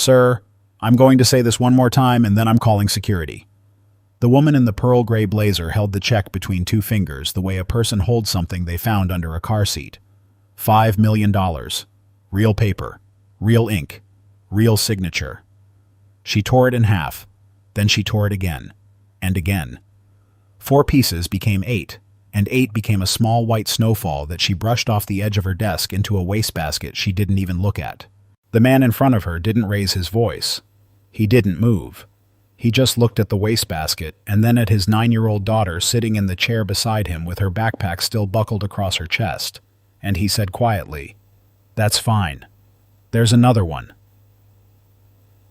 Sir, I'm going to say this one more time and then I'm calling security. The woman in the pearl gray blazer held the check between two fingers the way a person holds something they found under a car seat. $5 million. Real paper. Real ink. Real signature. She tore it in half. Then she tore it again. And again. 4 pieces became 8, and 8 became a small white snowfall that she brushed off the edge of her desk into a wastebasket she didn't even look at. The man in front of her didn't raise his voice. He didn't move. He just looked at the wastebasket and then at his 9-year-old daughter sitting in the chair beside him with her backpack still buckled across her chest. And he said quietly, "That's fine. There's another one."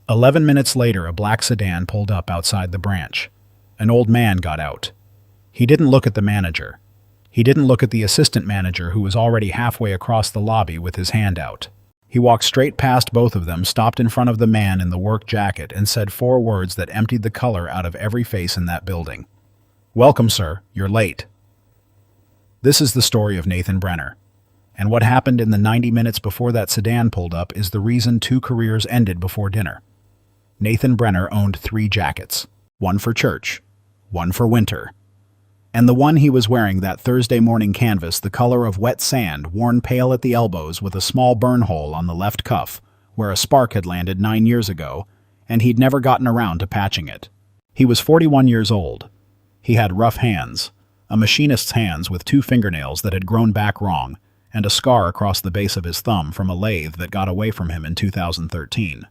11 minutes later, a black sedan pulled up outside the branch. An old man got out. He didn't look at the manager. He didn't look at the assistant manager who was already halfway across the lobby with his hand out. He walked straight past both of them, stopped in front of the man in the work jacket, and said 4 words that emptied the color out of every face in that building. "Welcome, sir. You're late." This is the story of Nathan Brenner. And what happened in the 90 minutes before that sedan pulled up is the reason 2 careers ended before dinner. Nathan Brenner owned 3 jackets. One for church. One for winter. And the one he was wearing that Thursday morning canvas the color of wet sand, worn pale at the elbows with a small burn hole on the left cuff, where a spark had landed 9 years ago, and he'd never gotten around to patching it. He was 41 years old. He had rough hands, a machinist's hands with 2 fingernails that had grown back wrong, and a scar across the base of his thumb from a lathe that got away from him in 2013.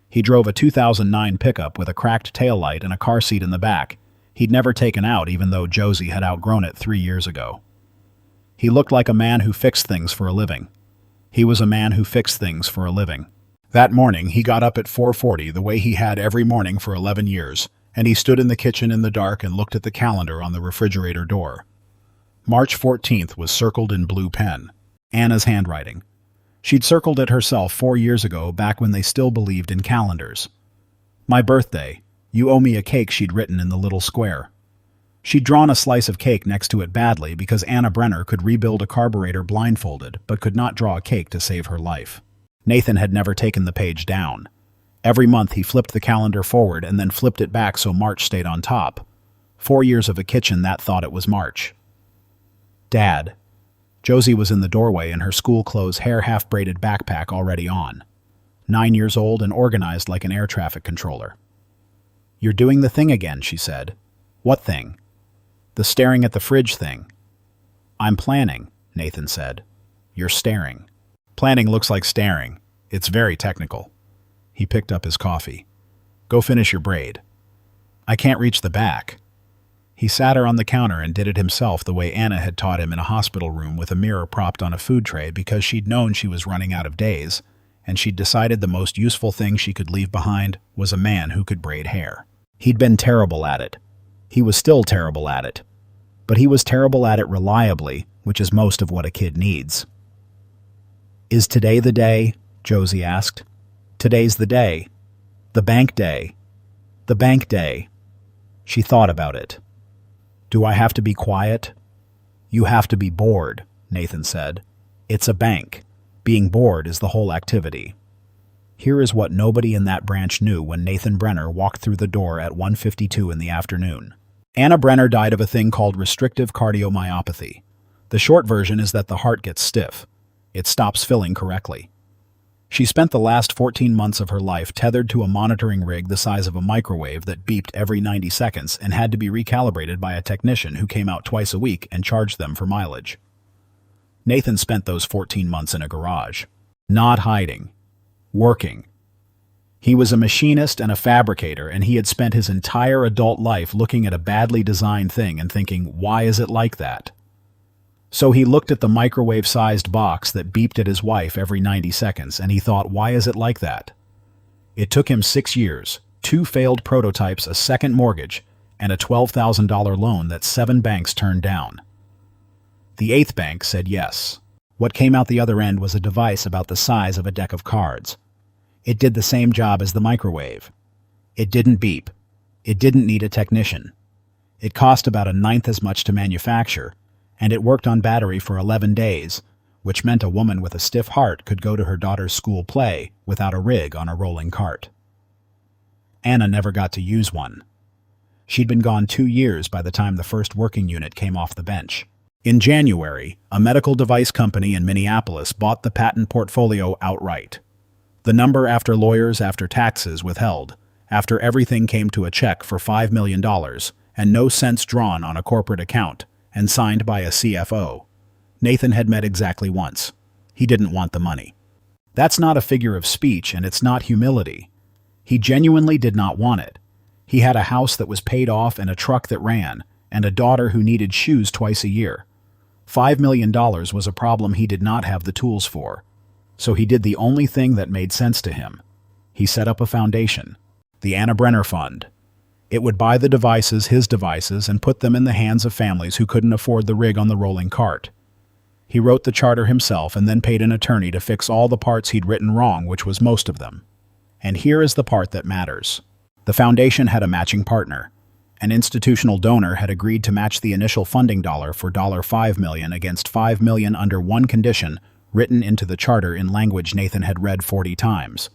He drove a 2009 pickup with a cracked taillight and a car seat in the back. He'd never taken out even though Josie had outgrown it 3 years ago. He looked like a man who fixed things for a living. He was a man who fixed things for a living. That morning, he got up at 4:40 the way he had every morning for 11 years, and he stood in the kitchen in the dark and looked at the calendar on the refrigerator door. March 14th was circled in blue pen. Anna's handwriting. She'd circled it herself 4 years ago, back when they still believed in calendars. "My birthday. You owe me a cake," she'd written in the little square. She'd drawn a slice of cake next to it badly because Anna Brenner could rebuild a carburetor blindfolded, but could not draw a cake to save her life. Nathan had never taken the page down. Every month he flipped the calendar forward and then flipped it back so March stayed on top. 4 years of a kitchen that thought it was March. "Dad." Josie was in the doorway in her school clothes, hair half-braided, backpack already on. 9 years old and organized like an air traffic controller. "You're doing the thing again," she said. "What thing?" "The staring at the fridge thing." "I'm planning," Nathan said. "You're staring." "Planning looks like staring. It's very technical." He picked up his coffee. "Go finish your braid." "I can't reach the back." He sat her on the counter and did it himself the way Anna had taught him in a hospital room with a mirror propped on a food tray because she'd known she was running out of days, and she'd decided the most useful thing she could leave behind was a man who could braid hair. He'd been terrible at it. He was still terrible at it. But he was terrible at it reliably, which is most of what a kid needs. "Is today the day?" Josie asked. "Today's the day. The bank day. The bank day." She thought about it. "Do I have to be quiet?" "You have to be bored," Nathan said. "It's a bank. Being bored is the whole activity." Here is what nobody in that branch knew when Nathan Brenner walked through the door at 1:52 in the afternoon. Anna Brenner died of a thing called restrictive cardiomyopathy. The short version is that the heart gets stiff. It stops filling correctly. She spent the last 14 months of her life tethered to a monitoring rig the size of a microwave that beeped every 90 seconds and had to be recalibrated by a technician who came out twice a week and charged them for mileage. Nathan spent those 14 months in a garage. Not hiding. Working. He was a machinist and a fabricator, and he had spent his entire adult life looking at a badly designed thing and thinking, why is it like that? So he looked at the microwave-sized box that beeped at his wife every 90 seconds, and he thought, why is it like that? It took him 6 years, 2 failed prototypes, a second mortgage, and a $12,000 loan that 7 banks turned down. The 8th bank said yes. What came out the other end was a device about the size of a deck of cards. It did the same job as the microwave. It didn't beep. It didn't need a technician. It cost about 1/9 as much to manufacture, and it worked on battery for 11 days, which meant a woman with a stiff heart could go to her daughter's school play without a rig on a rolling cart. Anna never got to use one. She'd been gone 2 years by the time the first working unit came off the bench. In January, a medical device company in Minneapolis bought the patent portfolio outright. The number after lawyers, after taxes withheld, after everything came to a check for $5 million, and no cents drawn on a corporate account, and signed by a CFO. Nathan had met exactly once. He didn't want the money. That's not a figure of speech, and it's not humility. He genuinely did not want it. He had a house that was paid off and a truck that ran, and a daughter who needed shoes twice a year. $5 million was a problem he did not have the tools for. So he did the only thing that made sense to him. He set up a foundation, the Anna Brenner Fund. It would buy the devices, his devices, and put them in the hands of families who couldn't afford the rig on the rolling cart. He wrote the charter himself and then paid an attorney to fix all the parts he'd written wrong, which was most of them. And here is the part that matters. The foundation had a matching partner. An institutional donor had agreed to match the initial funding dollar for $5 million against $5 million under one condition written into the charter in language Nathan had read 40 times.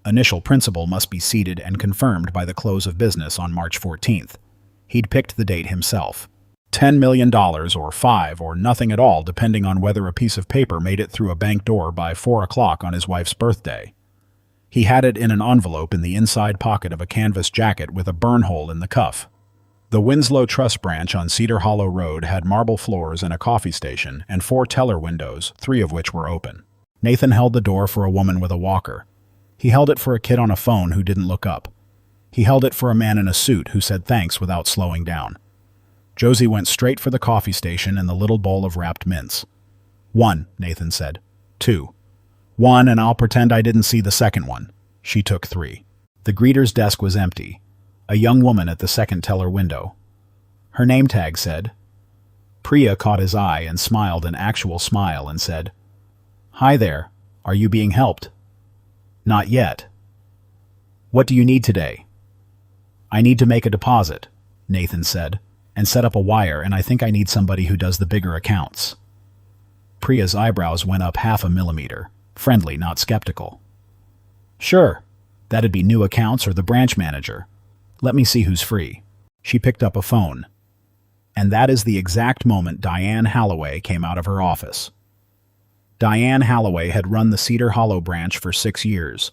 Initial principal must be seated and confirmed by the close of business on March 14th. He'd picked the date himself. $10 million or 5 or nothing at all, depending on whether a piece of paper made it through a bank door by 4 o'clock on his wife's birthday. He had it in an envelope in the inside pocket of a canvas jacket with a burn hole in the cuff. The Winslow Trust branch on Cedar Hollow Road had marble floors and a coffee station and 4 teller windows, 3 of which were open. Nathan held the door for a woman with a walker. He held it for a kid on a phone who didn't look up. He held it for a man in a suit who said thanks without slowing down. Josie went straight for the coffee station and the little bowl of wrapped mints. 1, Nathan said. 2. 1, and I'll pretend I didn't see the second one. She took 3. The greeter's desk was empty. A young woman at the second teller window. Her name tag said. Priya caught his eye and smiled an actual smile and said, "Hi there. Are you being helped?" "Not yet." "What do you need today?" "I need to make a deposit," Nathan said, "and set up a wire, and I think I need somebody who does the bigger accounts." Priya's eyebrows went up 0.5 millimeter, friendly, not skeptical. "Sure. That'd be new accounts or the branch manager. Let me see who's free." She picked up a phone. And that is the exact moment Diane Halloway came out of her office. Diane Halloway had run the Cedar Hollow branch for 6 years.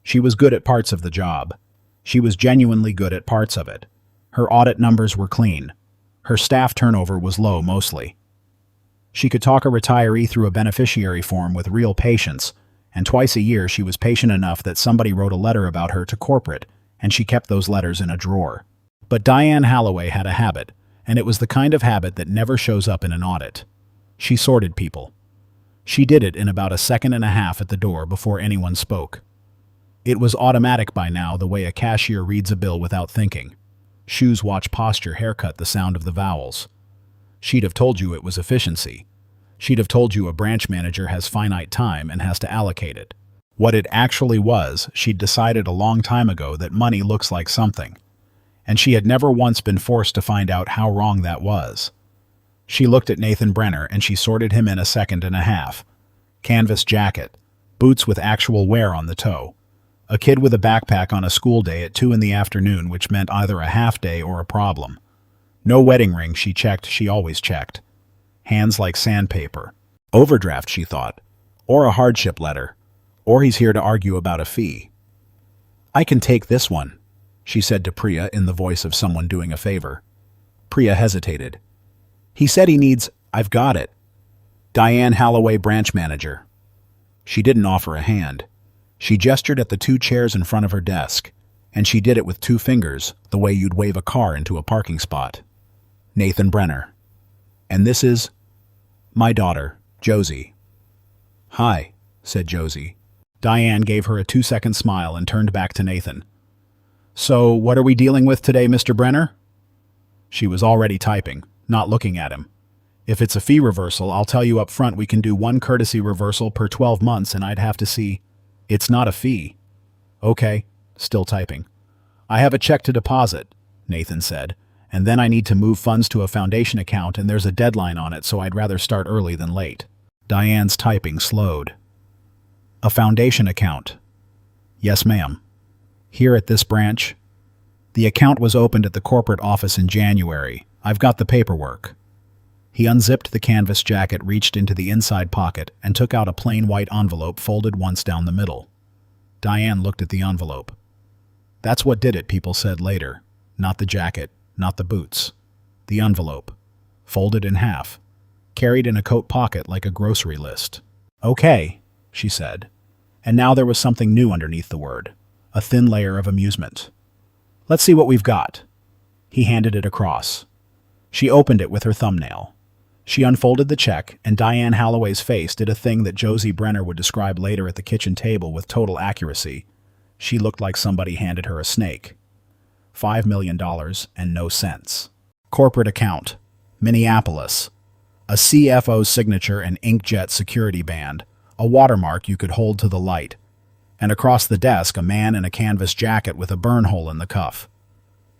She was good at parts of the job. She was genuinely good at parts of it. Her audit numbers were clean. Her staff turnover was low mostly. She could talk a retiree through a beneficiary form with real patience, and twice a year she was patient enough that somebody wrote a letter about her to corporate, and she kept those letters in a drawer. But Diane Halloway had a habit, and it was the kind of habit that never shows up in an audit. She sorted people. She did it in about 1.5 seconds at the door before anyone spoke. It was automatic by now, the way a cashier reads a bill without thinking. Shoes, watch, posture, haircut, the sound of the vowels. She'd have told you it was efficiency. She'd have told you a branch manager has finite time and has to allocate it. What it actually was, she'd decided a long time ago that money looks like something. And she had never once been forced to find out how wrong that was. She looked at Nathan Brenner and she sorted him in 1.5 seconds. Canvas jacket, boots with actual wear on the toe. A kid with a backpack on a school day at 2 in the afternoon, which meant either a half day or a problem. No wedding ring, she checked, she always checked. Hands like sandpaper. Overdraft, she thought. Or a hardship letter. Or he's here to argue about a fee. "I can take this one," she said to Priya in the voice of someone doing a favor. Priya hesitated. "He said he needs, I've got it. Diane Halloway, branch manager." She didn't offer a hand. She gestured at the 2 chairs in front of her desk, and she did it with 2 fingers, the way you'd wave a car into a parking spot. "Nathan Brenner. And this is my daughter, Josie." "Hi," said Josie. Diane gave her a 2-second smile and turned back to Nathan. "So, what are we dealing with today, Mr. Brenner?" She was already typing, not looking at him. "If it's a fee reversal, I'll tell you up front we can do 1 courtesy reversal per 12 months and I'd have to see. It's not a fee." "Okay," still typing. "I have a check to deposit," Nathan said, "and then I need to move funds to a foundation account and there's a deadline on it, so I'd rather start early than late." Diane's typing slowed. A foundation account. Yes, ma'am. Here at this branch? The account was opened at the corporate office in January. I've got the paperwork. He unzipped the canvas jacket, reached into the inside pocket, and took out a plain white envelope folded once down the middle. Diane looked at the envelope. That's what did it, people said later. Not the jacket, not the boots. The envelope. Folded in half. Carried in a coat pocket like a grocery list. Okay, she said. And now there was something new underneath the word. A thin layer of amusement. Let's see what we've got. He handed it across. She opened it with her thumbnail. She unfolded the check, and Diane Holloway's face did a thing that Josie Brenner would describe later at the kitchen table with total accuracy. She looked like somebody handed her a snake. $5 million and no cents. Corporate account. Minneapolis. A CFO's signature and inkjet security band. A watermark you could hold to the light. And across the desk, a man in a canvas jacket with a burn hole in the cuff.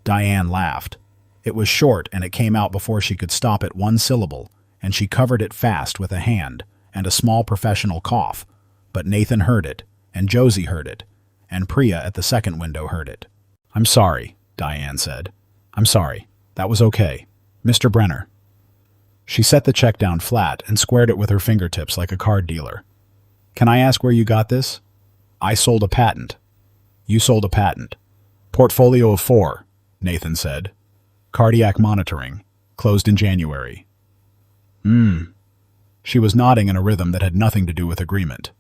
Diane laughed. It was short, and it came out before she could stop at one syllable, and she covered it fast with a hand and a small professional cough. But Nathan heard it, and Josie heard it, and Priya at the second window heard it. I'm sorry, Diane said. I'm sorry. That was okay. Mr. Brenner. She set the check down flat and squared it with her fingertips like a card dealer. Can I ask where you got this? I sold a patent. You sold a patent. Portfolio of 4, Nathan said. Cardiac monitoring. Closed in January. She was nodding in a rhythm that had nothing to do with agreement.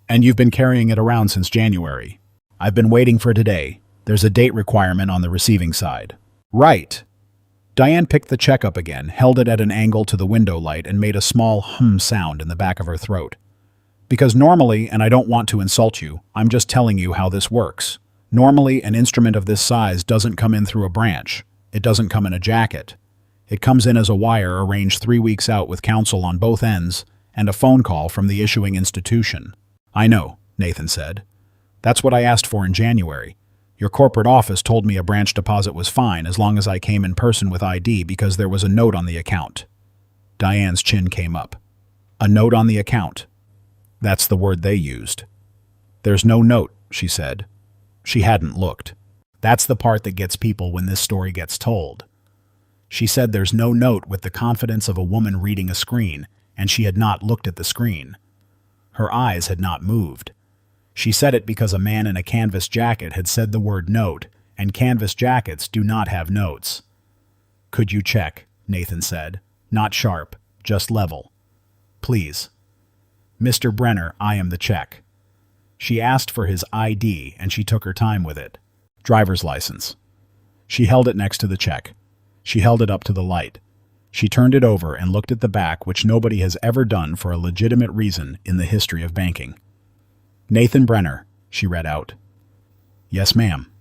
And you've been carrying it around since January. I've been waiting for today. There's a date requirement on the receiving side. Right. Diane picked the check up again, held it at an angle to the window light, and made a small hum sound in the back of her throat. Because normally, and I don't want to insult you, I'm just telling you how this works. Normally, an instrument of this size doesn't come in through a branch. It doesn't come in a jacket. It comes in as a wire arranged 3 weeks out with counsel on both ends and a phone call from the issuing institution. I know, Nathan said. That's what I asked for in January. Your corporate office told me a branch deposit was fine as long as I came in person with ID because there was a note on the account. Diane's chin came up. A note on the account. That's the word they used. There's no note, she said. She hadn't looked. That's the part that gets people when this story gets told. She said there's no note with the confidence of a woman reading a screen, and she had not looked at the screen. Her eyes had not moved. She said it because a man in a canvas jacket had said the word note, and canvas jackets do not have notes. Could you check? Nathan said. Not sharp, just level. Please. Mr. Brenner, I am the check. She asked for his ID, and she took her time with it. Driver's license. She held it next to the check. She held it up to the light. She turned it over and looked at the back, which nobody has ever done for a legitimate reason in the history of banking. Nathan Brenner, she read out. Yes, ma'am.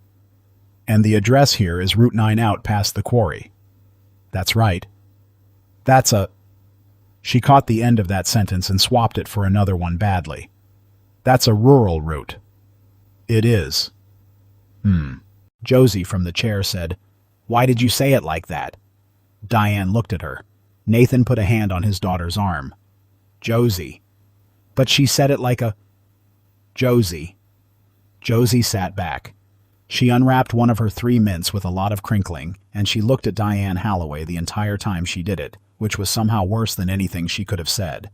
And the address here is Route 9 out past the quarry. That's right. That's a... She caught the end of that sentence and swapped it for another one badly. That's a rural route. It is. Josie from the chair said, Why did you say it like that? Diane looked at her. Nathan put a hand on his daughter's arm. Josie. But she said it like a... Josie. Josie sat back. She unwrapped one of her 3 mints with a lot of crinkling, and she looked at Diane Holloway the entire time she did it, which was somehow worse than anything she could have said.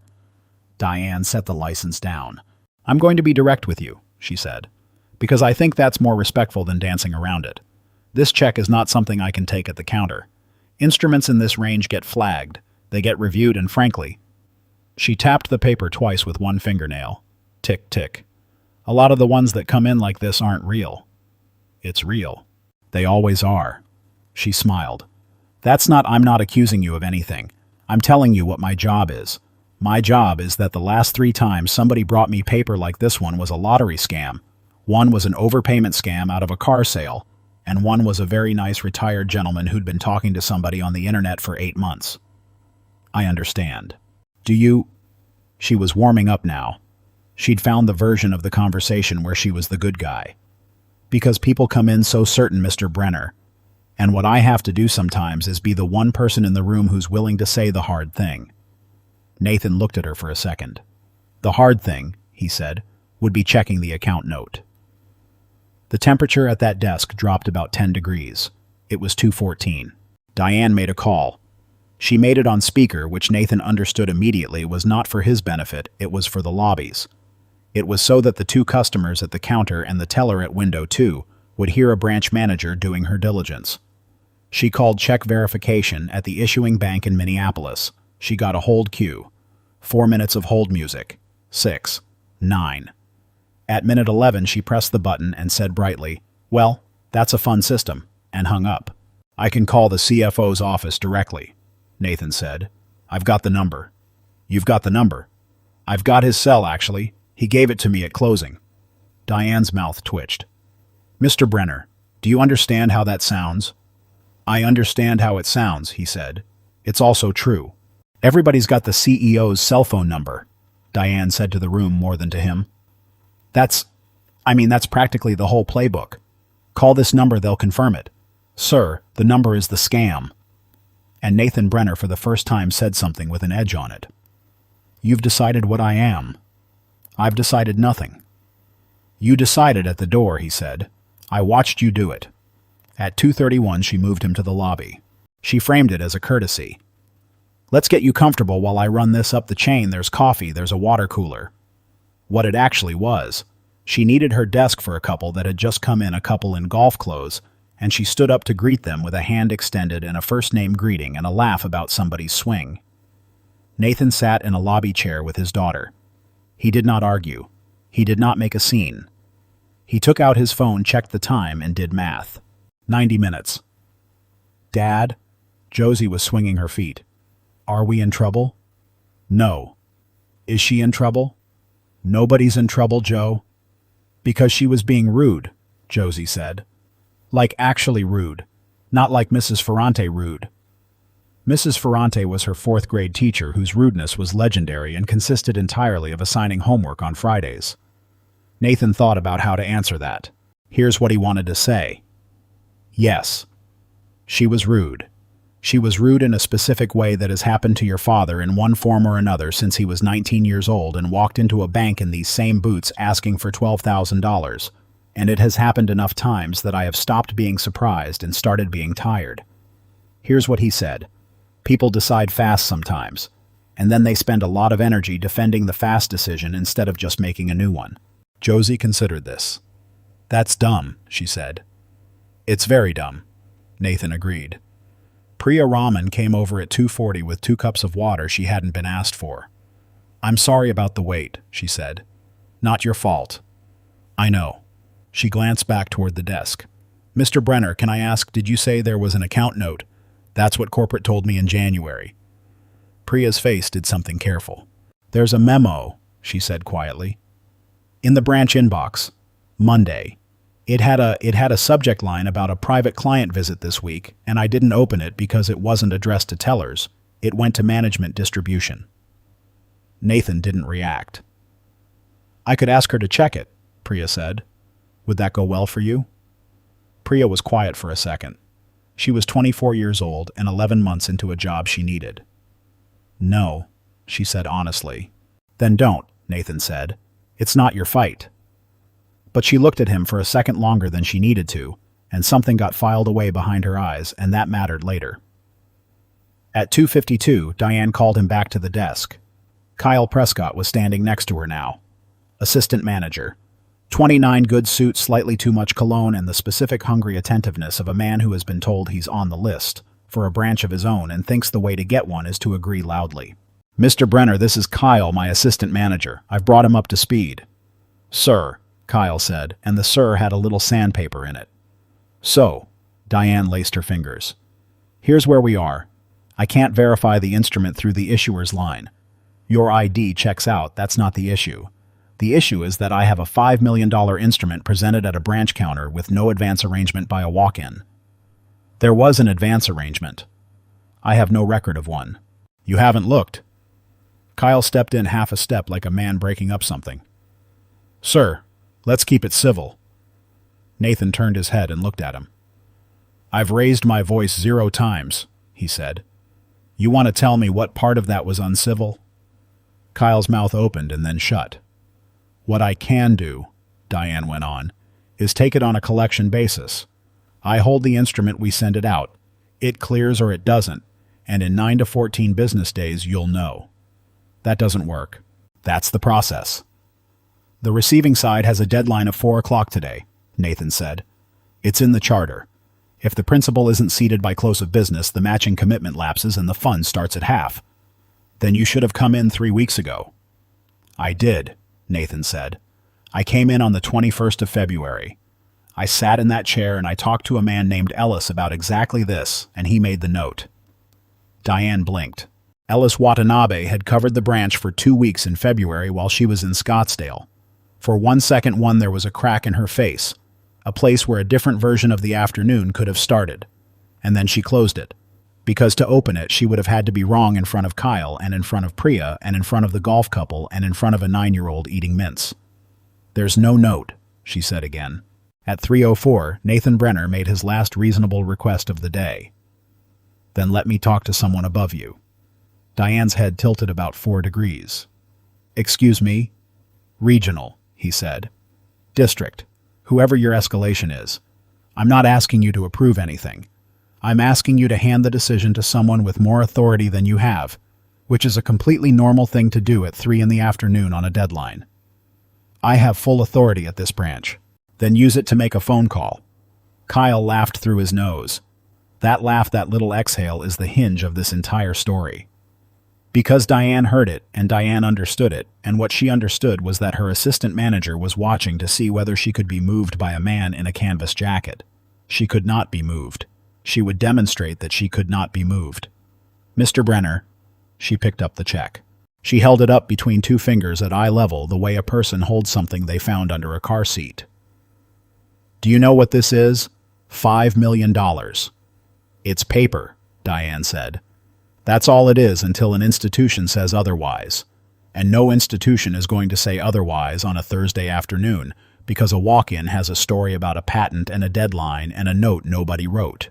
Diane set the license down. I'm going to be direct with you, she said, because I think that's more respectful than dancing around it. This check is not something I can take at the counter. Instruments in this range get flagged. They get reviewed, and frankly... She tapped the paper twice with one fingernail. Tick, tick. A lot of the ones that come in like this aren't real. It's real. They always are. She smiled. I'm not accusing you of anything. I'm telling you what my job is. My job is that the last 3 times somebody brought me paper like this one was a lottery scam. One was an overpayment scam out of a car sale, and one was a very nice retired gentleman who'd been talking to somebody on the internet for 8 months. I understand. Do you... She was warming up now. She'd found the version of the conversation where she was the good guy. Because people come in so certain, Mr. Brenner. And what I have to do sometimes is be the one person in the room who's willing to say the hard thing. Nathan looked at her for a second. The hard thing, he said, would be checking the account note. The temperature at that desk dropped about 10 degrees. It was 2:14. Diane made a call. She made it on speaker, which Nathan understood immediately was not for his benefit, it was for the lobby's. It was so that the two customers at the counter and the teller at window 2 would hear a branch manager doing her diligence. She called check verification at the issuing bank in Minneapolis. She got a hold cue. 4 minutes of hold music. 6. 9. At minute 11, she pressed the button and said brightly, "Well, that's a fun system," and hung up. "I can call the CFO's office directly," Nathan said. "I've got the number." "You've got the number?" "I've got his cell, actually. He gave it to me at closing." Diane's mouth twitched. "Mr. Brenner, do you understand how that sounds?" "I understand how it sounds," he said. "It's also true. Everybody's got the CEO's cell phone number," Diane said to the room more than to him. That's practically the whole playbook. Call this number, they'll confirm it. Sir, the number is the scam." And Nathan Brenner for the first time said something with an edge on it. "You've decided what I am." "I've decided nothing." "You decided at the door," he said. "I watched you do it." At 2:31 she moved him to the lobby. She framed it as a courtesy. "Let's get you comfortable while I run this up the chain. There's coffee, there's a water cooler." What it actually was, she needed her desk for a couple that had just come in, a couple in golf clothes, and she stood up to greet them with a hand extended and a first-name greeting and a laugh about somebody's swing. Nathan sat in a lobby chair with his daughter. He did not argue. He did not make a scene. He took out his phone, checked the time, and did math. 90 minutes. "Dad?" Josie was swinging her feet. "Are we in trouble?" "No." "Is she in trouble?" "Nobody's in trouble, Joe." "Because she was being rude," Josie said. "Like actually rude. Not like Mrs. Ferrante rude." Mrs. Ferrante was her 4th grade teacher whose rudeness was legendary and consisted entirely of assigning homework on Fridays. Nathan thought about how to answer that. Here's what he wanted to say. Yes. She was rude. She was rude in a specific way that has happened to your father in one form or another since he was 19 years old and walked into a bank in these same boots asking for $12,000. And it has happened enough times that I have stopped being surprised and started being tired. Here's what he said. People decide fast sometimes, and then they spend a lot of energy defending the fast decision instead of just making a new one. Josie considered this. "That's dumb," she said. "It's very dumb," Nathan agreed. Priya Raman came over at 2:40 with 2 cups of water she hadn't been asked for. "I'm sorry about the wait," she said. "Not your fault." "I know." She glanced back toward the desk. "Mr. Brenner, can I ask, did you say there was an account note? That's what corporate told me in January." Priya's face did something careful. "There's a memo," she said quietly. "In the branch inbox. Monday. It had a subject line about a private client visit this week, and I didn't open it because it wasn't addressed to tellers. It went to management distribution." Nathan didn't react. "I could ask her to check it," Priya said. "Would that go well for you?" Priya was quiet for a second. She was 24 years old and 11 months into a job she needed. "No," she said honestly. "Then don't," Nathan said. "It's not your fight." But she looked at him for a second longer than she needed to, and something got filed away behind her eyes, and that mattered later. At 2:52, Diane called him back to the desk. Kyle Prescott was standing next to her now. Assistant manager. 29 good suit, slightly too much cologne, and the specific hungry attentiveness of a man who has been told he's on the list for a branch of his own and thinks the way to get one is to agree loudly. "Mr. Brenner, this is Kyle, my assistant manager. I've brought him up to speed." "Sir," Kyle said, and the "sir" had a little sandpaper in it. "So," Diane laced her fingers. "Here's where we are. I can't verify the instrument through the issuer's line. Your ID checks out, that's not the issue. The issue is that I have a $5 million instrument presented at a branch counter with no advance arrangement by a walk-in. There was an advance arrangement. I have no record of one." "You haven't looked." Kyle stepped in half a step like a man breaking up something. "Sir, let's keep it civil." Nathan turned his head and looked at him. "I've raised my voice 0 times, he said. "You want to tell me what part of that was uncivil?" Kyle's mouth opened and then shut. What I can do, Diane went on, is take it on a collection basis. I hold the instrument, we send it out. It clears or it doesn't, and in 9 to 14 business days you'll know. That doesn't work. That's the process. The receiving side has a deadline of 4 o'clock today, Nathan said. It's in the charter. If the principal isn't seated by close of business, the matching commitment lapses and the fund starts at half. Then you should have come in 3 weeks ago. I did, Nathan said. I came in on the 21st of February. I sat in that chair and I talked to a man named Ellis about exactly this, and he made the note. Diane blinked. Ellis Watanabe had covered the branch for 2 weeks in February while she was in Scottsdale. For 1 second there was a crack in her face, a place where a different version of the afternoon could have started, and then she closed it. Because to open it, she would have had to be wrong in front of Kyle and in front of Priya and in front of the golf couple and in front of a 9-year-old eating mince. There's no note, she said again. At 3:04, Nathan Brenner made his last reasonable request of the day. Then let me talk to someone above you. Diane's head tilted about 4 degrees. Excuse me? Regional, he said. District, whoever your escalation is. I'm not asking you to approve anything. I'm asking you to hand the decision to someone with more authority than you have, which is a completely normal thing to do at 3 in the afternoon on a deadline. I have full authority at this branch. Then use it to make a phone call. Kyle laughed through his nose. That laugh, that little exhale, is the hinge of this entire story. Because Diane heard it, and Diane understood it, and what she understood was that her assistant manager was watching to see whether she could be moved by a man in a canvas jacket. She could not be moved. She would demonstrate that she could not be moved. Mr. Brenner. She picked up the check. She held it up between 2 fingers at eye level, the way a person holds something they found under a car seat. Do you know what this is? $5 million. It's paper, Diane said. That's all it is until an institution says otherwise. And no institution is going to say otherwise on a Thursday afternoon, because a walk-in has a story about a patent and a deadline and a note nobody wrote.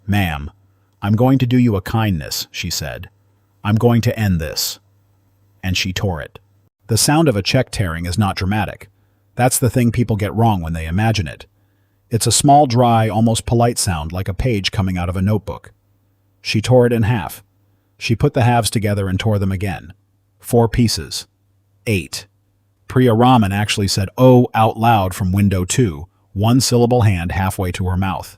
Ma'am, I'm going to do you a kindness, she said. I'm going to end this. And she tore it. The sound of a check tearing is not dramatic. That's the thing people get wrong when they imagine it. It's a small, dry, almost polite sound like a page coming out of a notebook. She tore it in half. She put the halves together and tore them again. 4 pieces. 8. Priya Raman actually said "oh" out loud from window 2, 1 syllable hand halfway to her mouth.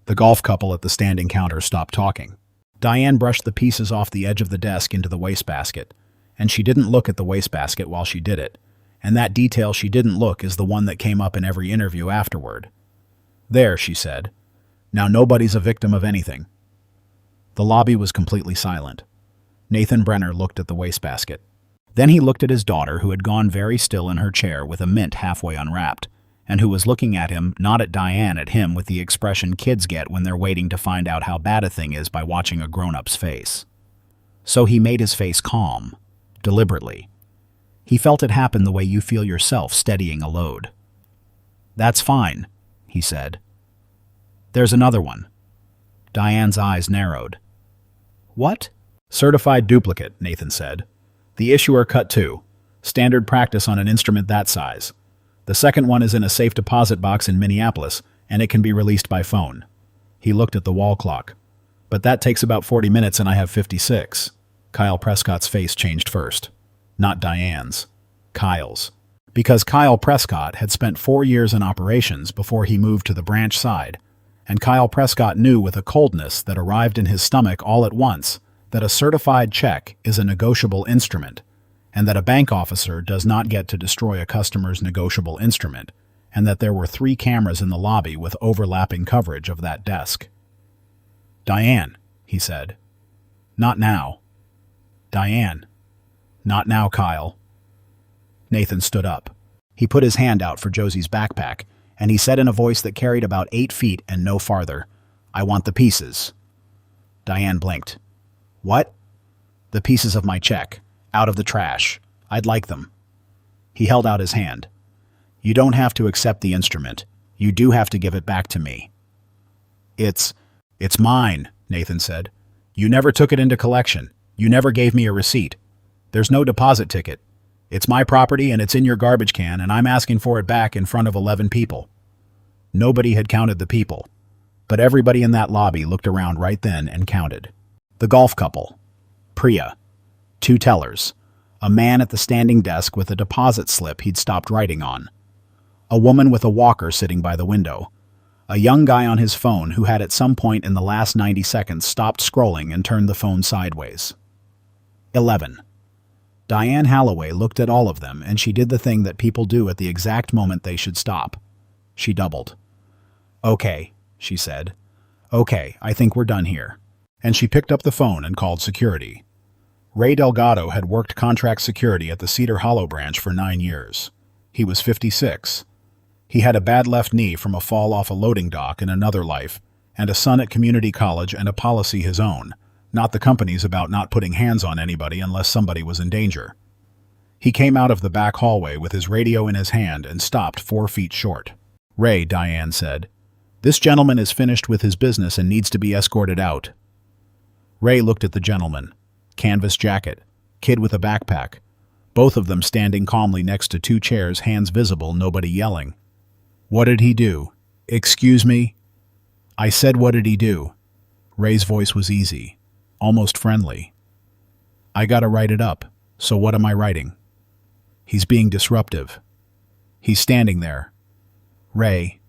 The golf couple at the standing counter stopped talking. Diane brushed the pieces off the edge of the desk into the wastebasket, and she didn't look at the wastebasket while she did it, and that detail she didn't look is the one that came up in every interview afterward. There, she said. Now nobody's a victim of anything. The lobby was completely silent. Nathan Brenner looked at the wastebasket. Then he looked at his daughter, who had gone very still in her chair with a mint halfway unwrapped, and who was looking at him, not at Diane, at him, with the expression kids get when they're waiting to find out how bad a thing is by watching a grown-up's face. So he made his face calm, deliberately. He felt it happen the way you feel yourself steadying a load. That's fine, he said. There's another one. Diane's eyes narrowed. What? Certified duplicate, Nathan said. The issuer cut 2. Standard practice on an instrument that size. The second one is in a safe deposit box in Minneapolis, and it can be released by phone. He looked at the wall clock. But that takes about 40 minutes and I have 56. Kyle Prescott's face changed first. Not Diane's. Kyle's. Because Kyle Prescott had spent 4 years in operations before he moved to the branch side, and Kyle Prescott knew with a coldness that arrived in his stomach all at once that a certified check is a negotiable instrument, and that a bank officer does not get to destroy a customer's negotiable instrument, and that there were 3 cameras in the lobby with overlapping coverage of that desk. Diane, he said. Not now. Diane. Not now, Kyle. Nathan stood up. He put his hand out for Josie's backpack, and he said in a voice that carried about 8 feet and no farther, I want the pieces. Diane blinked. What? The pieces of my check. Out of the trash. I'd like them. He held out his hand. You don't have to accept the instrument. You do have to give it back to me. It's mine, Nathan said. You never took it into collection. You never gave me a receipt. There's no deposit ticket. It's my property and it's in your garbage can, and I'm asking for it back in front of 11 people. Nobody had counted the people, but everybody in that lobby looked around right then and counted. The golf couple. Priya. 2 tellers. A man at the standing desk with a deposit slip he'd stopped writing on. A woman with a walker sitting by the window. A young guy on his phone who had at some point in the last 90 seconds stopped scrolling and turned the phone sideways. 11. Diane Holloway looked at all of them, and she did the thing that people do at the exact moment they should stop. She doubled. "Okay," she said. "Okay, I think we're done here." And she picked up the phone and called security. Ray Delgado had worked contract security at the Cedar Hollow branch for 9 years. He was 56. He had a bad left knee from a fall off a loading dock in another life, and a son at community college and a policy his own, not the company's, about not putting hands on anybody unless somebody was in danger. He came out of the back hallway with his radio in his hand and stopped 4 feet short. "Ray," Diane said, "this gentleman is finished with his business and needs to be escorted out." Ray looked at the gentleman. Canvas jacket, kid with a backpack, both of them standing calmly next to 2 chairs, hands visible, nobody yelling. "What did he do?" "Excuse me?" "I said, what did he do?" Ray's voice was easy, almost friendly. "I gotta write it up, so what am I writing?" "He's being disruptive. He's standing there." "Ray,"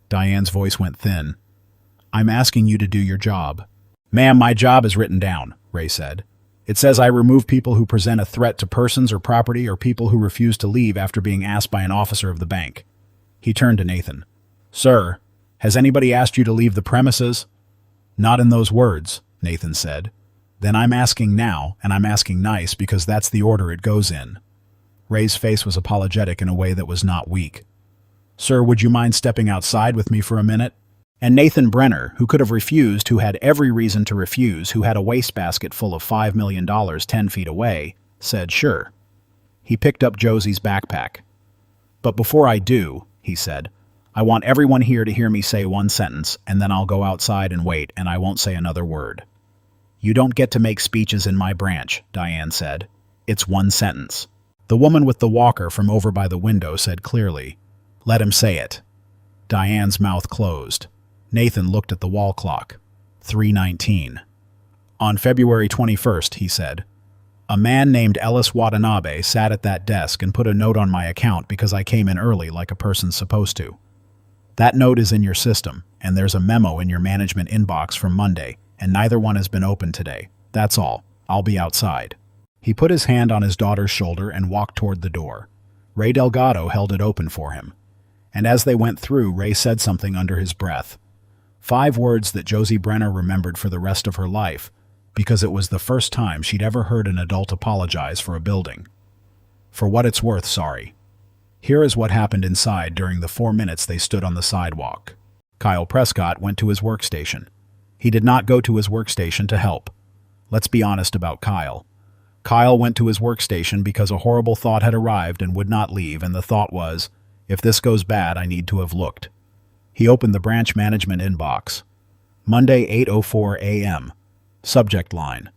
Diane's voice went thin, "I'm asking you to do your job." "Ma'am, my job is written down," Ray said. "It says I remove people who present a threat to persons or property, or people who refuse to leave after being asked by an officer of the bank." He turned to Nathan. "Sir, has anybody asked you to leave the premises?" "Not in those words," Nathan said. "Then I'm asking now, and I'm asking nice, because that's the order it goes in." Ray's face was apologetic in a way that was not weak. "Sir, would you mind stepping outside with me for a minute?" And Nathan Brenner, who could have refused, who had every reason to refuse, who had a wastebasket full of $5 million 10 feet away, said sure. He picked up Josie's backpack. "But before I do," he said, "I want everyone here to hear me say one sentence, and then I'll go outside and wait, and I won't say another word." "You don't get to make speeches in my branch," Diane said. "It's one sentence." The woman with the walker from over by the window said clearly, "Let him say it." Diane's mouth closed. Nathan looked at the wall clock. 3:19. "On February 21st, he said, a man named Ellis Watanabe sat at that desk and put a note on my account because I came in early like a person's supposed to. That note is in your system, and there's a memo in your management inbox from Monday, and neither one has been opened today. That's all. I'll be outside." He put his hand on his daughter's shoulder and walked toward the door. Ray Delgado held it open for him. And as they went through, Ray said something under his breath. 5 words that Josie Brenner remembered for the rest of her life, because it was the first time she'd ever heard an adult apologize for a building. "For what it's worth, sorry." Here is what happened inside during the 4 minutes they stood on the sidewalk. Kyle Prescott went to his workstation. He did not go to his workstation to help. Let's be honest about Kyle. Kyle went to his workstation because a horrible thought had arrived and would not leave, and the thought was, if this goes bad, I need to have looked. He opened the branch management inbox. Monday, 8:04 a.m. Subject line: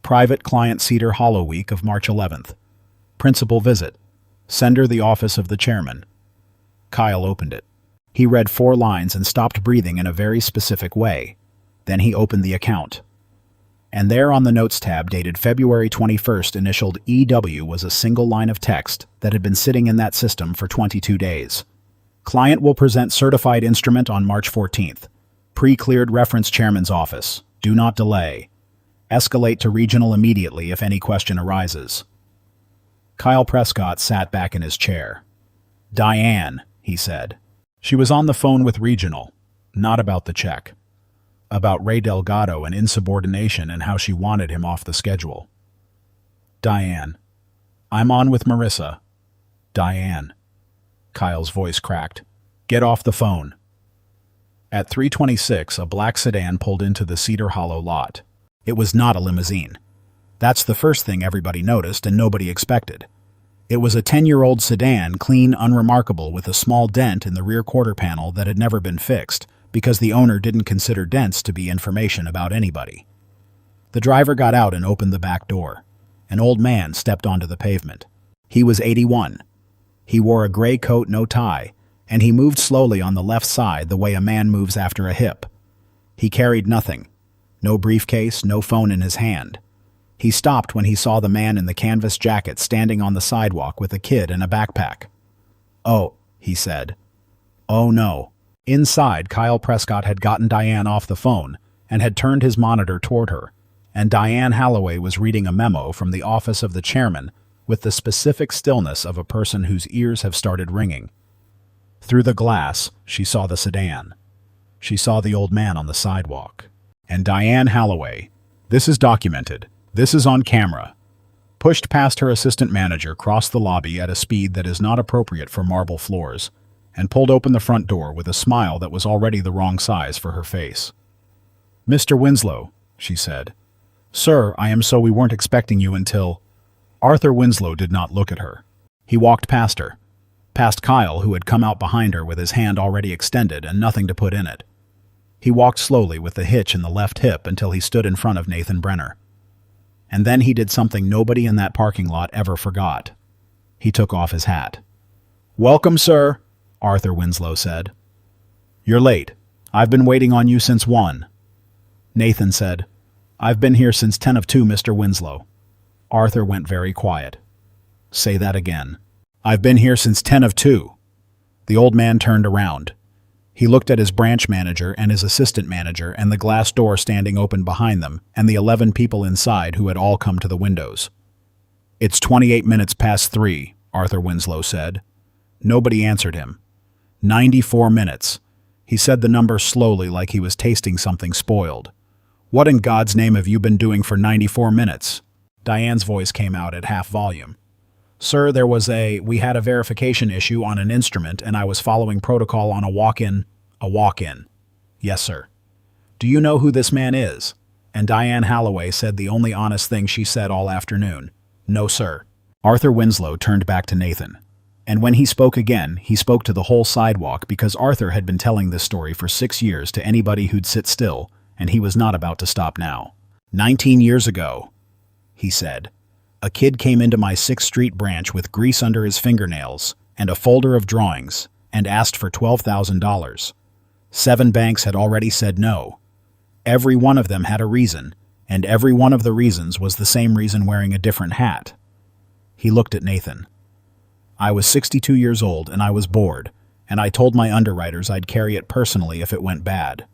Private Client Cedar Hollow Week of March 11th. Principal visit. Sender the office of the chairman. Kyle opened it. He read 4 lines and stopped breathing in a very specific way. Then he opened the account. And there on the Notes tab dated February 21st, initialed EW, was a single line of text that had been sitting in that system for 22 days. Client will present certified instrument on March 14th. Pre-cleared reference chairman's office. Do not delay. Escalate to regional immediately if any question arises. Kyle Prescott sat back in his chair. "Diane," he said. She was on the phone with regional, not about the check. About Ray Delgado and insubordination and how she wanted him off the schedule. "Diane. I'm on with Marissa." "Diane." Kyle's voice cracked. "Get off the phone." At 3:26, a black sedan pulled into the Cedar Hollow lot. It was not a limousine. That's the first thing everybody noticed and nobody expected. It was a 10-year-old sedan, clean, unremarkable, with a small dent in the rear quarter panel that had never been fixed, because the owner didn't consider dents to be information about anybody. The driver got out and opened the back door, An old man stepped onto the pavement. He was 81. He wore a gray coat, no tie, and he moved slowly on the left side the way a man moves after a hip. He carried nothing. No briefcase, no phone in his hand. He stopped when he saw the man in the canvas jacket standing on the sidewalk with a kid and a backpack. "Oh," he said. "Oh no." Inside, Kyle Prescott had gotten Diane off the phone and had turned his monitor toward her, and Diane Holloway was reading a memo from the office of the chairman with the specific stillness of a person whose ears have started ringing. Through the glass, she saw the sedan. She saw the old man on the sidewalk. And Diane Holloway, this is documented, this is on camera, pushed past her assistant manager, crossed the lobby at a speed that is not appropriate for marble floors, and pulled open the front door with a smile that was already the wrong size for her face. "Mr. Winslow," she said. "Sir, I am so we weren't expecting you until—" Arthur Winslow did not look at her. He walked past her, past Kyle, who had come out behind her with his hand already extended and nothing to put in it. He walked slowly with the hitch in the left hip until he stood in front of Nathan Brenner. And then he did something nobody in that parking lot ever forgot. He took off his hat. "Welcome, sir," Arthur Winslow said. "You're late. I've been waiting on you since 1. Nathan said, "I've been here since 10 of 2, Mr. Winslow." Arthur went very quiet. "Say that again." "I've been here since 10 of 2. The old man turned around. He looked at his branch manager and his assistant manager and the glass door standing open behind them and the 11 people inside who had all come to the windows. "It's 28 minutes past 3, Arthur Winslow said. Nobody answered him. 94 minutes. He said the number slowly like he was tasting something spoiled. "What in God's name have you been doing for 94 minutes? Diane's voice came out at half volume. "Sir, we had a verification issue on an instrument and I was following protocol on a walk-in." "A walk-in?" "Yes, sir." "Do you know who this man is?" And Diane Holloway said the only honest thing she said all afternoon. "No, sir." Arthur Winslow turned back to Nathan. And when he spoke again, he spoke to the whole sidewalk because Arthur had been telling this story for 6 years to anybody who'd sit still, and he was not about to stop now. 19 years ago, he said, a kid came into my 6th Street branch with grease under his fingernails and a folder of drawings and asked for $12,000. 7 banks had already said no. Every one of them had a reason, and every one of the reasons was the same reason wearing a different hat. He looked at Nathan. "I was 62 years old and I was bored, and I told my underwriters I'd carry it personally if it went bad."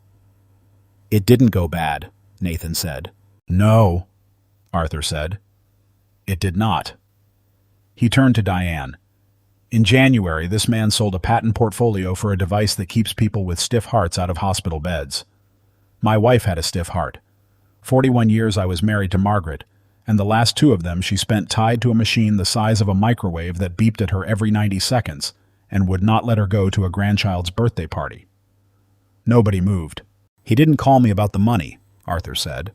"It didn't go bad," Nathan said. "No," Arthur said. "It did not." He turned to Diane. "In January, this man sold a patent portfolio for a device that keeps people with stiff hearts out of hospital beds. My wife had a stiff heart. 41 years I was married to Margaret, and the last 2 of them she spent tied to a machine the size of a microwave that beeped at her every 90 seconds and would not let her go to a grandchild's birthday party. Nobody moved. He didn't call me about the money," Arthur said.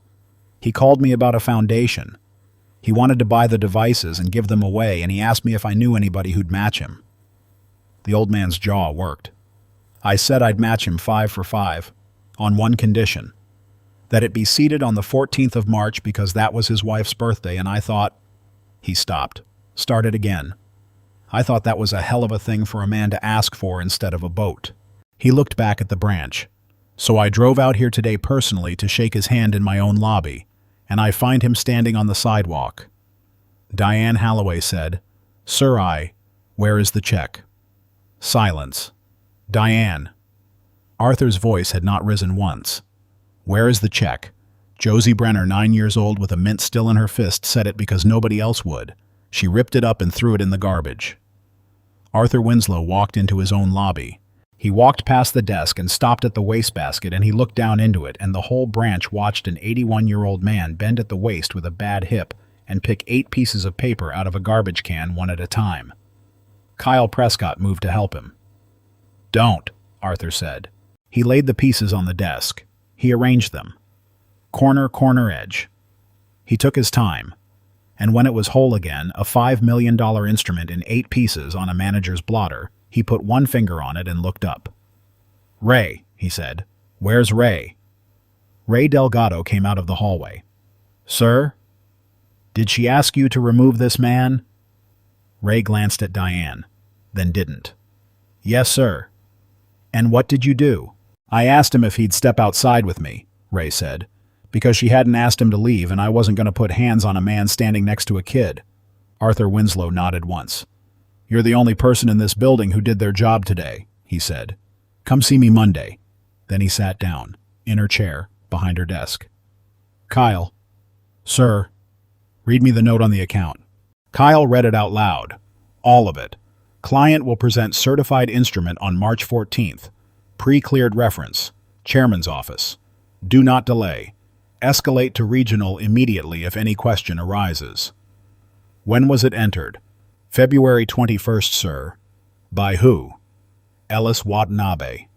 "He called me about a foundation. He wanted to buy the devices and give them away, and he asked me if I knew anybody who'd match him." The old man's jaw worked. "I said I'd match him 5 for 5, on one condition. That it be seated on the 14th of March because that was his wife's birthday, and I thought—" He stopped, started again. "I thought that was a hell of a thing for a man to ask for instead of a boat." He looked back at the branch. "So I drove out here today personally to shake his hand in my own lobby, and I find him standing on the sidewalk." Diane Holloway said, "Sir, where is the check?" Silence. "Diane." Arthur's voice had not risen once. "Where is the check?" Josie Brenner, 9 years old with a mint still in her fist, said it because nobody else would. She ripped it up and threw it in the garbage. Arthur Winslow walked into his own lobby. He walked past the desk and stopped at the wastebasket, and he looked down into it, and the whole branch watched an 81-year-old man bend at the waist with a bad hip and pick 8 pieces of paper out of a garbage can one at a time. Kyle Prescott moved to help him. "Don't," Arthur said. He laid the pieces on the desk. He arranged them. Corner, edge. He took his time. And when it was whole again, a $5 million instrument in 8 pieces on a manager's blotter, he put one finger on it and looked up. "Ray," he said. "Where's Ray?" Ray Delgado came out of the hallway. "Sir?" Did she ask you to remove this man? Ray glanced at Diane, then didn't. Yes, sir. And what did you do? I asked him if he'd step outside with me, Ray said, because she hadn't asked him to leave and I wasn't going to put hands on a man standing next to a kid. Arthur Winslow nodded once. You're the only person in this building who did their job today, he said. Come see me Monday. Then he sat down, in her chair, behind her desk. Kyle. Sir. Read me the note on the account. Kyle read it out loud. All of it. Client will present certified instrument on March 14th. Pre-cleared reference. Chairman's office. Do not delay. Escalate to regional immediately if any question arises. When was it entered? February 21st, sir. By who? Ellis Watanabe.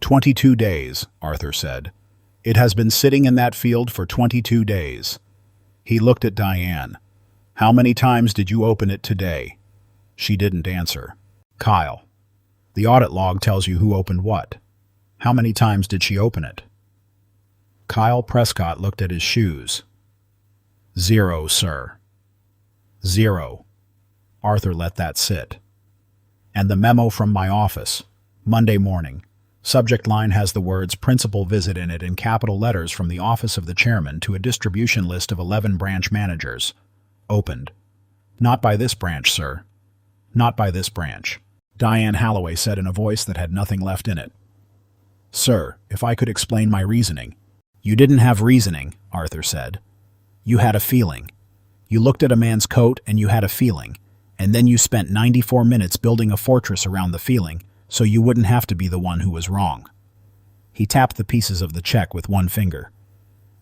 22 days, Arthur said. It has been sitting in that field for 22 days. He looked at Diane. How many times did you open it today? She didn't answer. Kyle. The audit log tells you who opened what. How many times did she open it? Kyle Prescott looked at his shoes. 0, sir. 0. Arthur let that sit. And the memo from my office, Monday morning. Subject line has the words principal visit in it in capital letters from the office of the chairman to a distribution list of 11 branch managers. Opened. Not by this branch, sir. Not by this branch. Diane Halloway said in a voice that had nothing left in it. Sir, if I could explain my reasoning. You didn't have reasoning, Arthur said. You had a feeling. You looked at a man's coat and you had a feeling, and then you spent 94 minutes building a fortress around the feeling so you wouldn't have to be the one who was wrong. He tapped the pieces of the check with one finger.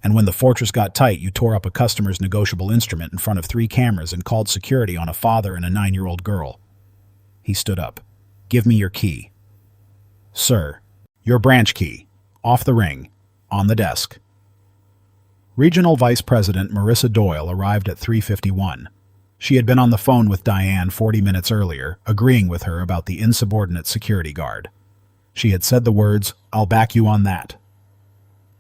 And when the fortress got tight, you tore up a customer's negotiable instrument in front of 3 cameras and called security on a father and a 9-year-old girl. He stood up. Give me your key. Sir, your branch key. Off the ring. On the desk. Regional Vice President Marissa Doyle arrived at 3:51. She had been on the phone with Diane 40 minutes earlier, agreeing with her about the insubordinate security guard. She had said the words, "I'll back you on that."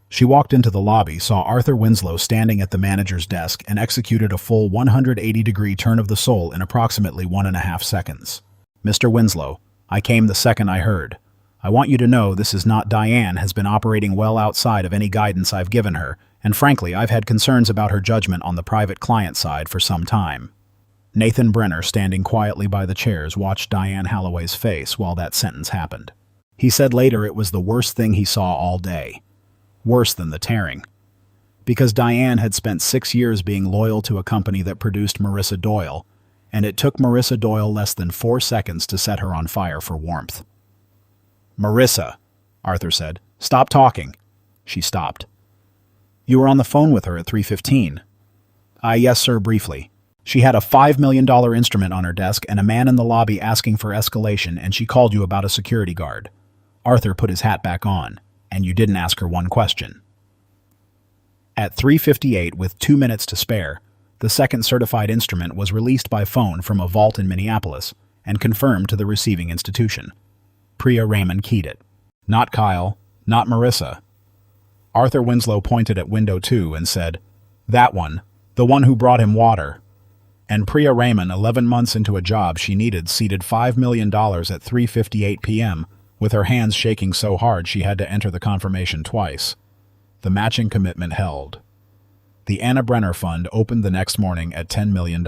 She walked into the lobby, saw Arthur Winslow standing at the manager's desk, and executed a full 180-degree turn of the soul in approximately 1.5 seconds. Mr. Winslow, I came the second I heard. I want you to know this is not Diane has been operating well outside of any guidance I've given her, and frankly, I've had concerns about her judgment on the private client side for some time. Nathan Brenner, standing quietly by the chairs, watched Diane Halloway's face while that sentence happened. He said later it was the worst thing he saw all day. Worse than the tearing. Because Diane had spent 6 years being loyal to a company that produced Marissa Doyle, and it took Marissa Doyle less than 4 seconds to set her on fire for warmth. Marissa, Arthur said. Stop talking. She stopped. You were on the phone with her at 3:15. Yes, sir, briefly. She had a $5 million instrument on her desk and a man in the lobby asking for escalation, and she called you about a security guard. Arthur put his hat back on, and you didn't ask her one question. At 3:58, with 2 minutes to spare, the second certified instrument was released by phone from a vault in Minneapolis and confirmed to the receiving institution. Priya Raymond keyed it. Not Kyle, not Marissa. Arthur Winslow pointed at window 2 and said, That one, the one who brought him water. And Priya Raymond, 11 months into a job she needed, seeded $5 million at 3:58 p.m., with her hands shaking so hard she had to enter the confirmation twice. The matching commitment held. The Anna Brenner Fund opened the next morning at $10 million.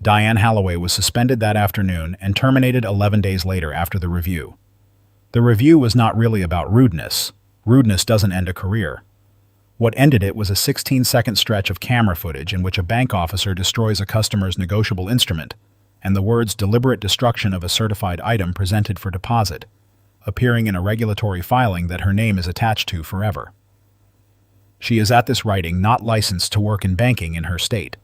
Diane Halloway was suspended that afternoon and terminated 11 days later after the review. The review was not really about rudeness. Rudeness doesn't end a career. What ended it was a 16-second stretch of camera footage in which a bank officer destroys a customer's negotiable instrument, and the words deliberate destruction of a certified item presented for deposit, appearing in a regulatory filing that her name is attached to forever. She is at this writing not licensed to work in banking in her state.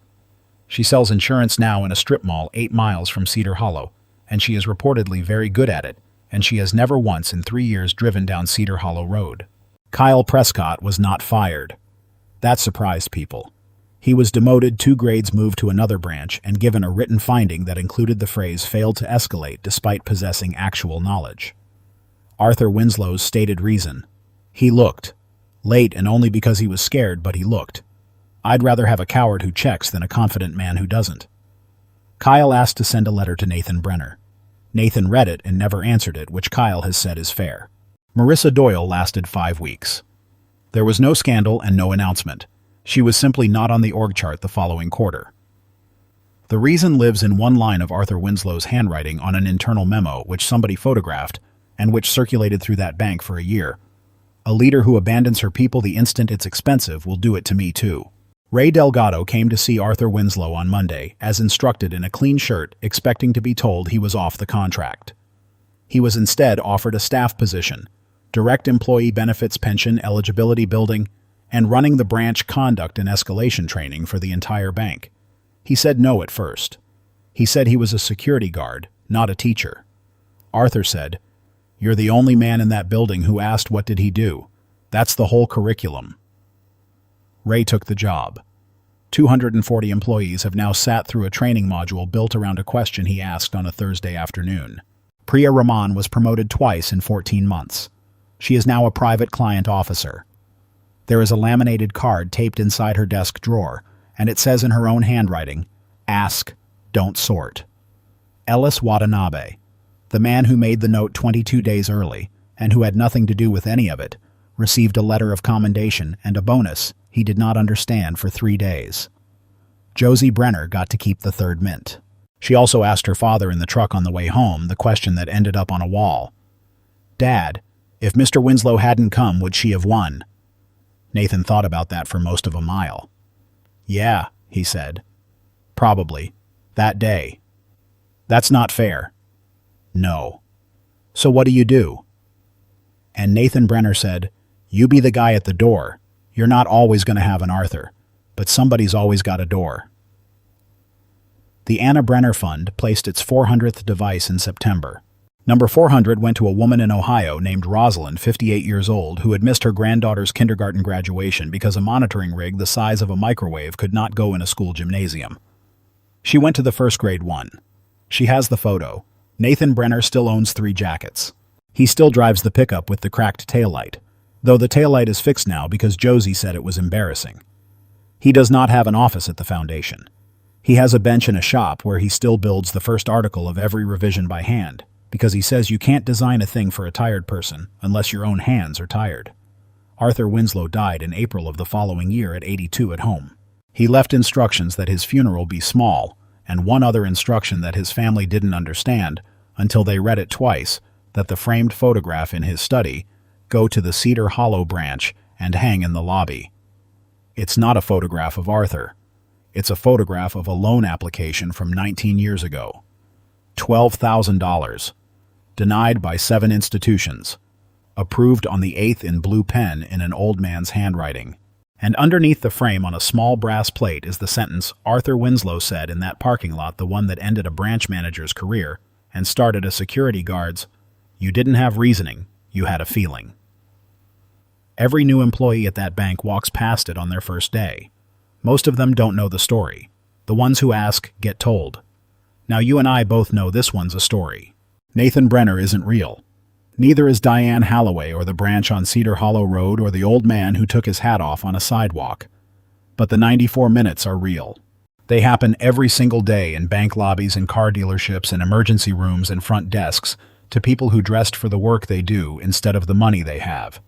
She sells insurance now in a strip mall 8 miles from Cedar Hollow, and she is reportedly very good at it, and she has never once in 3 years driven down Cedar Hollow Road. Kyle Prescott was not fired. That surprised people. He was demoted 2 grades, moved to another branch, and given a written finding that included the phrase failed to escalate despite possessing actual knowledge. Arthur Winslow's stated reason. He looked. Late and only because he was scared, but he looked. I'd rather have a coward who checks than a confident man who doesn't. Kyle asked to send a letter to Nathan Brenner. Nathan read it and never answered it, which Kyle has said is fair. Marissa Doyle lasted 5 weeks. There was no scandal and no announcement. She was simply not on the org chart the following quarter. The reason lives in one line of Arthur Winslow's handwriting on an internal memo which somebody photographed and which circulated through that bank for a year. A leader who abandons her people the instant it's expensive will do it to me too. Ray Delgado came to see Arthur Winslow on Monday, as instructed, in a clean shirt, expecting to be told he was off the contract. He was instead offered a staff position, direct employee benefits, pension eligibility building, and running the branch conduct and escalation training for the entire bank. He said no at first. He said he was a security guard, not a teacher. Arthur said, "You're the only man in that building who asked what did he do. That's the whole curriculum." Ray took the job. 240 employees have now sat through a training module built around a question he asked on a Thursday afternoon. Priya Raman was promoted twice in 14 months. She is now a private client officer. There is a laminated card taped inside her desk drawer, and it says in her own handwriting, "Ask, don't sort." Ellis Watanabe, the man who made the note 22 days early, and who had nothing to do with any of it, received a letter of commendation and a bonus he did not understand for 3 days. Josie Brenner got to keep the third mint. She also asked her father in the truck on the way home the question that ended up on a wall. "Dad, if Mr. Winslow hadn't come, would she have won?" Nathan thought about that for most of a mile. "Yeah," he said. "Probably. That day." "That's not fair." "No." "So what do you do?" And Nathan Brenner said, "You be the guy at the door. You're not always going to have an Arthur, but somebody's always got a door." The Anna Brenner Fund placed its 400th device in September. Number 400 went to a woman in Ohio named Rosalind, 58 years old, who had missed her granddaughter's kindergarten graduation because a monitoring rig the size of a microwave could not go in a school gymnasium. She went to the first grade one. She has the photo. Nathan Brenner still owns 3 jackets. He still drives the pickup with the cracked taillight, though the taillight is fixed now because Josie said it was embarrassing. He does not have an office at the foundation. He has a bench in a shop where he still builds the first article of every revision by hand, because he says you can't design a thing for a tired person unless your own hands are tired. Arthur Winslow died in April of the following year at 82 at home. He left instructions that his funeral be small, and one other instruction that his family didn't understand until they read it twice, that the framed photograph in his study go to the Cedar Hollow branch and hang in the lobby. It's not a photograph of Arthur. It's a photograph of a loan application from 19 years ago. $12,000. Denied by 7 institutions. Approved on the 8th in blue pen in an old man's handwriting. And underneath the frame on a small brass plate is the sentence Arthur Winslow said in that parking lot, the one that ended a branch manager's career and started a security guard's. "You didn't have reasoning, you had a feeling." Every new employee at that bank walks past it on their first day. Most of them don't know the story. The ones who ask get told. Now you and I both know this one's a story. Nathan Brenner isn't real. Neither is Diane Halloway or the branch on Cedar Hollow Road or the old man who took his hat off on a sidewalk. But the 94 minutes are real. They happen every single day in bank lobbies and car dealerships and emergency rooms and front desks to people who dressed for the work they do instead of the money they have.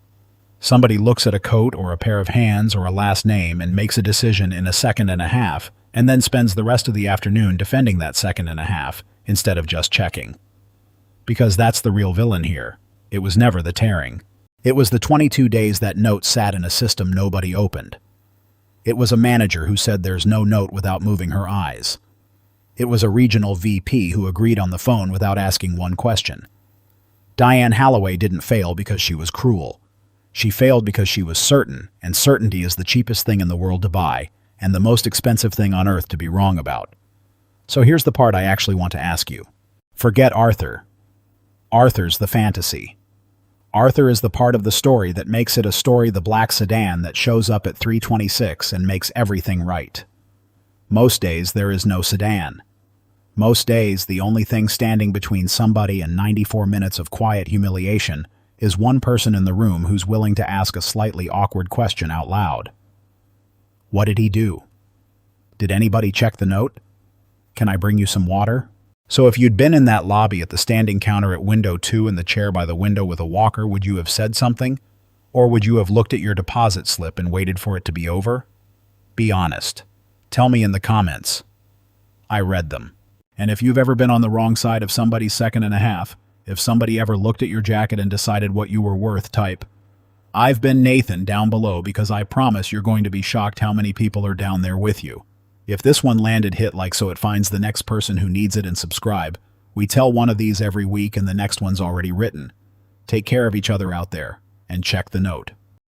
Somebody looks at a coat or a pair of hands or a last name and makes a decision in a second and a half, and then spends the rest of the afternoon defending that second and a half instead of just checking. Because that's the real villain here. It was never the tearing. It was the 22 days that note sat in a system nobody opened. It was a manager who said there's no note without moving her eyes. It was a regional VP who agreed on the phone without asking one question. Diane Halloway didn't fail because she was cruel. She failed because she was certain, and certainty is the cheapest thing in the world to buy, and the most expensive thing on earth to be wrong about. So here's the part I actually want to ask you. Forget Arthur. Arthur's the fantasy. Arthur is the part of the story that makes it a story, the black sedan that shows up at 3:26 and makes everything right. Most days there is no sedan. Most days the only thing standing between somebody and 94 minutes of quiet humiliation is one person in the room who's willing to ask a slightly awkward question out loud. What did he do? Did anybody check the note? Can I bring you some water? So if you'd been in that lobby at the standing counter at window 2 in the chair by the window with a walker, would you have said something? Or would you have looked at your deposit slip and waited for it to be over? Be honest. Tell me in the comments. I read them. And if you've ever been on the wrong side of somebody's second and a half, if somebody ever looked at your jacket and decided what you were worth, type, I've been Nathan down below, because I promise you're going to be shocked how many people are down there with you. If this one landed, hit like so it finds the next person who needs it, and subscribe. We tell one of these every week and the next one's already written. Take care of each other out there and check the note.